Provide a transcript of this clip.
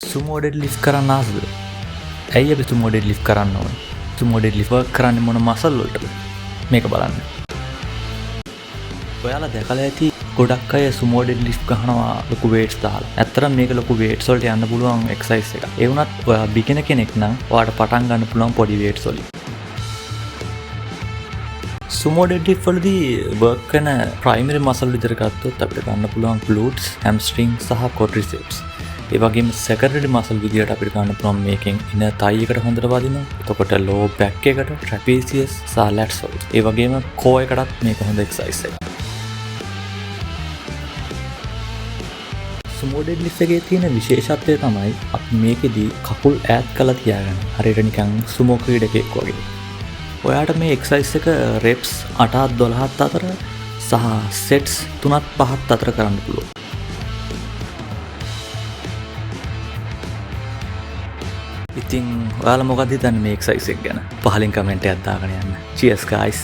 සුමෝ dead lift කරන්න ආසද? ඇයි අපි සුමෝ ඩෙඩ් ලිෆ්ට් කරන්න ඕන? සුමෝ ඩෙඩ් ලිෆ්ට් වර්ක් කරන්නේ මොන මසල් වලටද? මේක බලන්න. ඔයාලා දැකලා ඇති ගොඩක් අය සුමෝ ඩෙඩ් ලිෆ්ට් ගහනවා ලොකු වේට්ස් දාලා. ඇත්තටම මේක ලොකු වේට්ස් වලට යන්න පුළුවන් එක්සර්සයිස් එකක්. ඒ වුණත් ඔයා බිගිනර් කෙනෙක් නම් ඔයාට පටන් ගන්න පුළුවන් පොඩි වේට්ස් වලින්. සුමෝ ඩෙඩ් ලිෆ්ට් වලදී වර්ක් කරන ප්‍රයිමරි මසල් විදිහට ගත්තොත් අපිට ගන්න පුළුවන් glutes, hamstring සහ quadriceps. ඒ වගේම සෙකන්ඩරි මසල් විදියට අපිට ගන්න පුළුවන් මේකෙන් ඉන තයි එකට හොඳට වදිනවා. එතකොට ලෝ බැක් එකට, trapezius සහ lats වලට. ඒ වගේම කෝ එකටත් මේක හොඳ එක්සර්සයිස් එකක්. සුමෝ ඩෙඩ් ලිෆ්ට් එකේ තියෙන විශේෂත්වය තමයි අපි මේකෙදී කකුල් ඈත් කරලා තියාගන්න. හරියට නිකන් සුමෝ ක්‍රීඩකෙක් වගේ. ඔයාට මේ එක්සර්සයිස් එක reps 8ත් 12ත් අතර සහ sets 3ත් 5ත් අතර කරන්න පුළුවන්. ඉතින් ඔයාලා මොකක්ද හිතන්නේ මේ එක්සර්සයිස් එක ගැන? පහලින් කමෙන්ට් එකක් දාගෙන යන්න. Cheers guys.